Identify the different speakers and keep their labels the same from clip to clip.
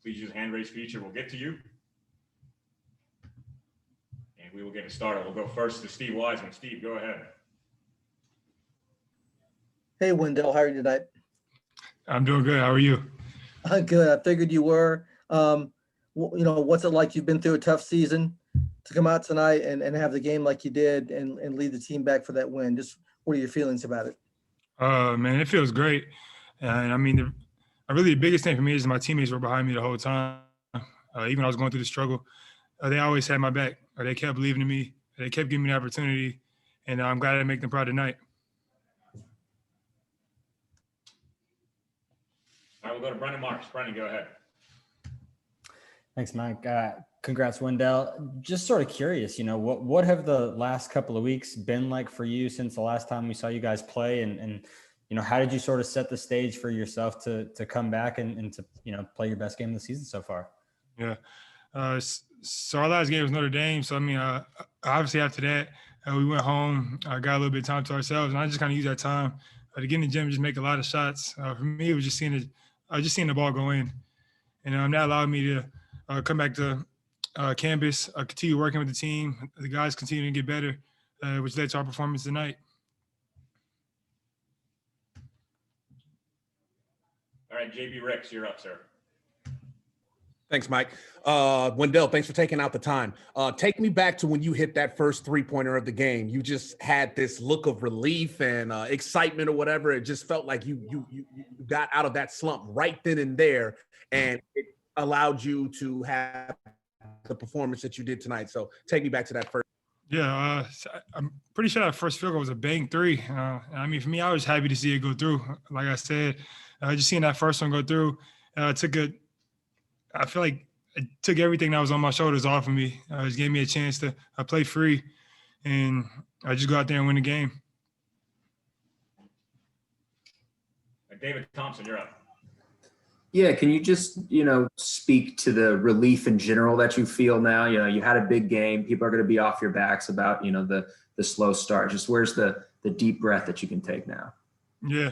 Speaker 1: please use the hand raise feature. We'll get to you. And we will get it started. We'll go first to Steve Wiseman. Steve, go ahead.
Speaker 2: Hey, Wendell, how are you tonight?
Speaker 3: I'm doing good. How are you?
Speaker 2: I'm good. I figured you were. What's it like? You've been through a tough season to come out tonight and have the game like you did and lead the team back for that win. Just what are your feelings about it?
Speaker 3: Man, it feels great. And I mean, the biggest thing for me is my teammates were behind me the whole time. Even when I was going through the struggle, they always had my back. They kept believing in me. They kept giving me the opportunity. And I'm glad I make them proud tonight.
Speaker 1: All right, we'll go to Brendan Marks. Brendan, go ahead.
Speaker 4: Thanks, Mike. Congrats, Wendell. Just sort of curious, what have the last couple of weeks been like for you since the last time we saw you guys play? And how did you sort of set the stage for yourself to come back and to, play your best game of the season so far?
Speaker 3: Yeah. So our last game was Notre Dame. So, obviously after that, we went home, got a little bit of time to ourselves, and I just kind of used that time to get in the gym and just make a lot of shots. For me, it was just seeing the ball go in. And that allowed me to come back to campus, continue working with the team. The guys continue to get better, which led to our performance tonight.
Speaker 1: All right, JB Ricks, you're up, sir.
Speaker 5: Thanks, Mike. Wendell, thanks for taking out the time. Take me back to when you hit that first three-pointer of the game. You just had this look of relief and excitement or whatever. It just felt like you got out of that slump right then and there, and it allowed you to have the performance that you did tonight. So take me back to that first.
Speaker 3: Yeah, I'm pretty sure that first field goal was a bang three. For me, I was happy to see it go through. Like I said, just seeing that first one go through, I feel like it took everything that was on my shoulders off of me. It just gave me a chance to play free, and I just go out there and win the game.
Speaker 1: David Thompson, you're up.
Speaker 6: Yeah, can you just, speak to the relief in general that you feel now? You had a big game. People are going to be off your backs about, the slow start. Just where's the deep breath that you can take now?
Speaker 3: Yeah.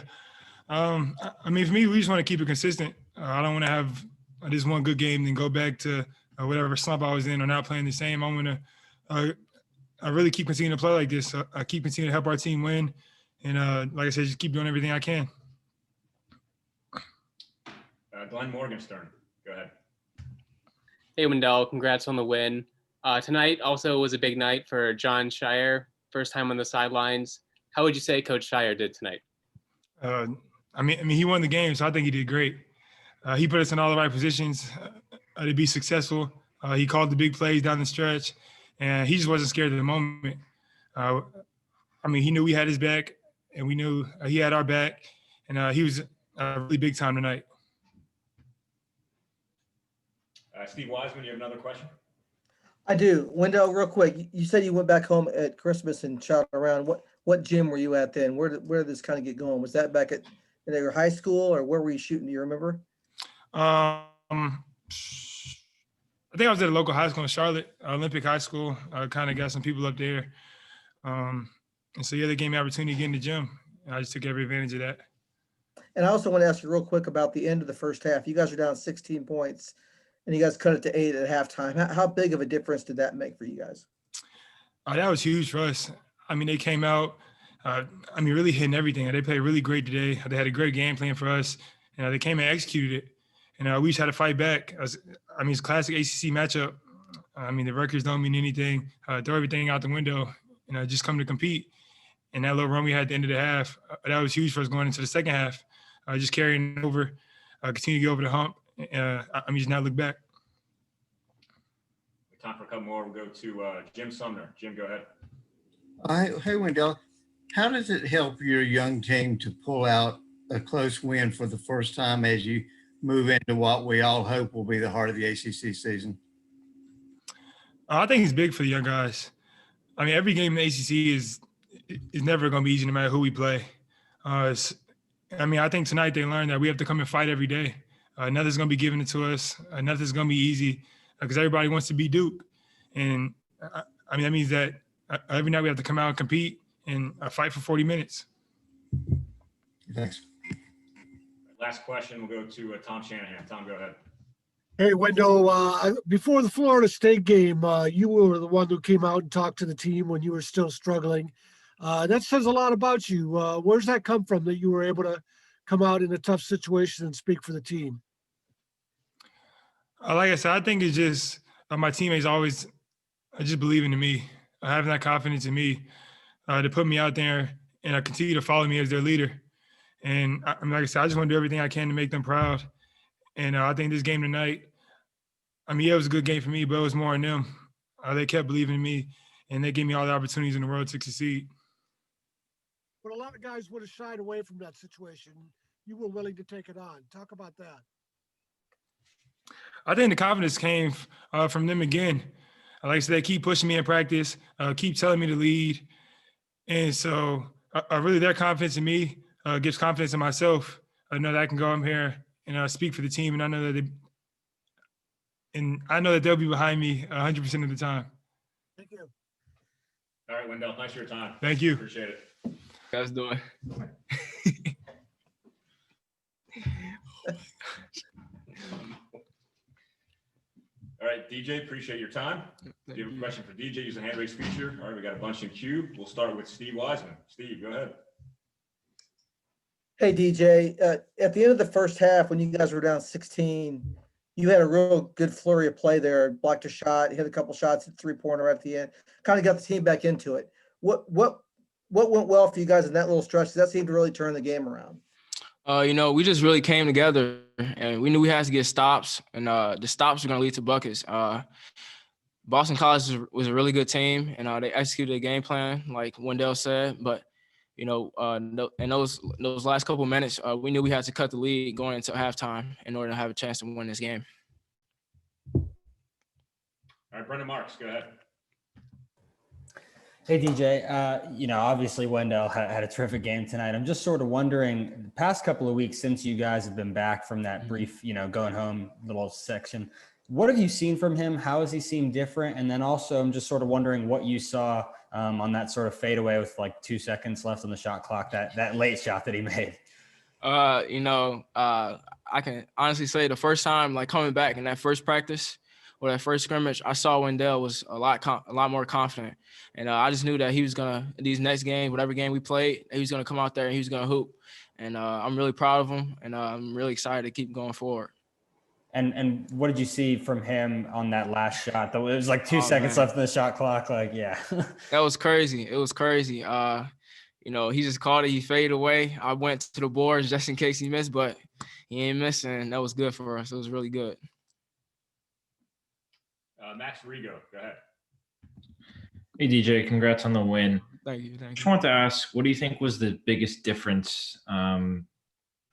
Speaker 3: For me, we just want to keep it consistent. I don't want to have this one good game then go back to whatever slump I was in or not playing the same. I want to I really keep continuing to play like this. I keep continuing to help our team win. And like I said, just keep doing everything I can.
Speaker 1: Glenn Morgenstern, go ahead.
Speaker 7: Hey, Wendell, congrats on the win. Tonight also was a big night for John Shire, first time on the sidelines. How would you say Coach Shire did tonight?
Speaker 3: He won the game, so I think he did great. He put us in all the right positions to be successful. He called the big plays down the stretch, and he just wasn't scared of the moment. He knew we had his back, and we knew he had our back, and he was really big time tonight.
Speaker 1: Steve Wiseman, you have another question?
Speaker 2: I do. Wendell, real quick, you said you went back home at Christmas and shot around. What gym were you at then? Where did this kind of get going? Was that back at your high school, or where were you shooting? Do you remember?
Speaker 3: I think I was at a local high school in Charlotte, Olympic High School. I kind of got some people up there. And so, they gave me the opportunity to get in the gym. I just took every advantage of that.
Speaker 2: And I also want to ask you real quick about the end of the first half. You guys are down 16 points, and you guys cut it to 8 at halftime. How big of a difference did that make for you guys?
Speaker 3: That was huge for us. They came out, really hitting everything. They played really great today. They had a great game plan for us. They came and executed it. And we just had to fight back. It's a classic ACC matchup. The records don't mean anything. Throw everything out the window and just come to compete. And that little run we had at the end of the half, that was huge for us going into the second half. Just carrying over, continue to get over the hump. Just not look back.
Speaker 1: Time for a couple more. We'll go to Jim Sumner. Jim, go ahead.
Speaker 8: Hey, Wendell. How does it help your young team to pull out a close win for the first time as you move into what we all hope will be the heart of the ACC season?
Speaker 3: I think it's big for the young guys. Every game in the ACC is never going to be easy no matter who we play. I think tonight they learned that we have to come and fight every day. Nothing's going to be given it to us. Nothing's going to be easy because everybody wants to be Duke. And, that means that every night we have to come out and compete and fight for 40 minutes.
Speaker 8: Thanks.
Speaker 1: Last question, we'll go to Tom Shanahan. Tom, go ahead.
Speaker 9: Hey, Wendell, before the Florida State game, you were the one who came out and talked to the team when you were still struggling. That says a lot about you. Where's that come from that you were able to come out in a tough situation and speak for the team?
Speaker 3: Like I said, I think it's just my teammates always just believing in me, having that confidence in me to put me out there and continue to follow me as their leader. And like I said, I just want to do everything I can to make them proud. And I think this game tonight, it was a good game for me, but it was more on them. They kept believing in me, and they gave me all the opportunities in the world to succeed.
Speaker 9: But a lot of guys would have shied away from that situation. You were willing to take it on. Talk about that.
Speaker 3: I think the confidence came from them again. Like I said, they keep pushing me in practice, keep telling me to lead. And so really their confidence in me gives confidence in myself. I know that I can go up here and speak for the team, and I know that they'll be behind me 100% of the time.
Speaker 9: Thank you.
Speaker 1: All right, Wendell, thanks for your time.
Speaker 3: Thank you.
Speaker 1: Appreciate it.
Speaker 7: Guys doing?
Speaker 1: All right, DJ, appreciate your time. If you have a question for DJ, use the hand raise feature. All right, we got a bunch in queue. We'll start with Steve Wiseman. Steve, go ahead.
Speaker 2: Hey, DJ, at the end of the first half, when you guys were down 16, you had a real good flurry of play there, blocked a shot, hit a couple shots at three-pointer at the end, kind of got the team back into it. What went well for you guys in that little stretch? That seemed to really turn the game around.
Speaker 10: We just really came together, and we knew we had to get stops, and the stops were going to lead to buckets. Boston College was a really good team, and they executed a game plan, like Wendell said. But in those last couple of minutes, we knew we had to cut the lead going into halftime in order to have a chance to win this game.
Speaker 1: All right, Brendan Marks, go ahead.
Speaker 4: Hey, DJ, obviously Wendell had a terrific game tonight. I'm just sort of wondering, the past couple of weeks since you guys have been back from that brief, going home little section, what have you seen from him? How has he seemed different? And then also I'm just sort of wondering what you saw on that sort of fadeaway with like 2 seconds left on the shot clock, that late shot that he made.
Speaker 10: I can honestly say the first time, like coming back in that first practice or that first scrimmage, I saw Wendell was a lot more confident. And I just knew that he was going to, these next games, whatever game we played, he was going to come out there and he was going to hoop. And I'm really proud of him, and I'm really excited to keep going forward.
Speaker 4: And what did you see from him on that last shot? It was like 2 seconds left in the shot clock. Like, yeah.
Speaker 10: That was crazy. It was crazy. He just caught it. He faded away. I went to the boards just in case he missed, but he ain't missing. That was good for us. It was really good.
Speaker 1: Max Rigo, go ahead.
Speaker 11: Hey, DJ, congrats on the win.
Speaker 10: Thank you.
Speaker 11: Just wanted to ask, what do you think was the biggest difference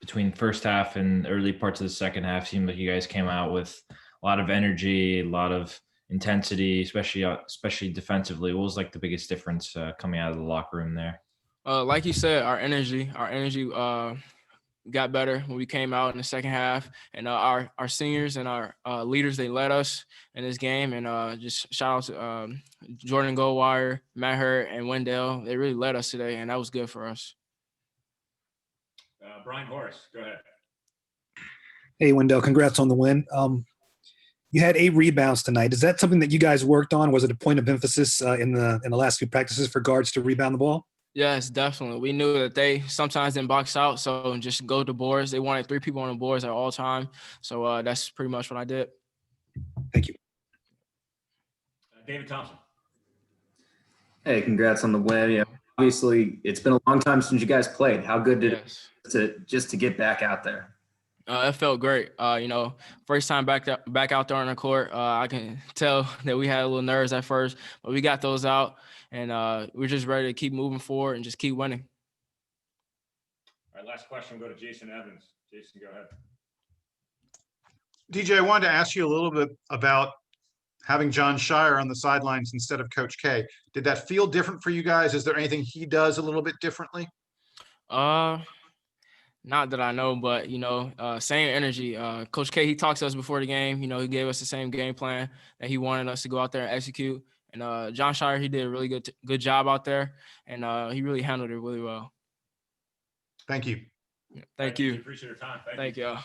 Speaker 11: between first half and early parts of the second half? Seemed like you guys came out with a lot of energy, a lot of intensity, especially defensively. What was like the biggest difference coming out of the locker room there?
Speaker 10: Like you said, our energy got better when we came out in the second half, and our seniors and our leaders, they led us in this game. And just shout out to Jordan Goldwire, Matt Hurt, and Wendell. They really led us today, and that was good for us.
Speaker 1: Brian Horace, go ahead.
Speaker 12: Hey, Wendell, congrats on the win. You had 8 rebounds tonight. Is that something that you guys worked on? Was it a point of emphasis in the last few practices for guards to rebound the ball?
Speaker 10: Yes, definitely. We knew that they sometimes didn't box out, so just go to boards. They wanted 3 people on the boards at all time. So that's pretty much what I did.
Speaker 12: Thank you.
Speaker 1: David Thompson.
Speaker 6: Hey, congrats on the win. Yeah, obviously, it's been a long time since you guys played. How good did it to get back out there?
Speaker 10: It felt great. First time back out there on the court. I can tell that we had a little nerves at first, but we got those out, and we're just ready to keep moving forward and just keep winning.
Speaker 1: All right, last question. We'll go to Jason Evans. Jason, go ahead.
Speaker 13: DJ, I wanted to ask you a little bit about having John Shire on the sidelines instead of Coach K. Did that feel different for you guys? Is there anything he does a little bit differently?
Speaker 10: Not that I know, but, same energy. Coach K, he talked to us before the game. He gave us the same game plan that he wanted us to go out there and execute. And John Shire, he did a really good job out there, and he really handled it really well.
Speaker 13: Thank you.
Speaker 10: Thank you.
Speaker 1: Appreciate your time.
Speaker 10: Thank you.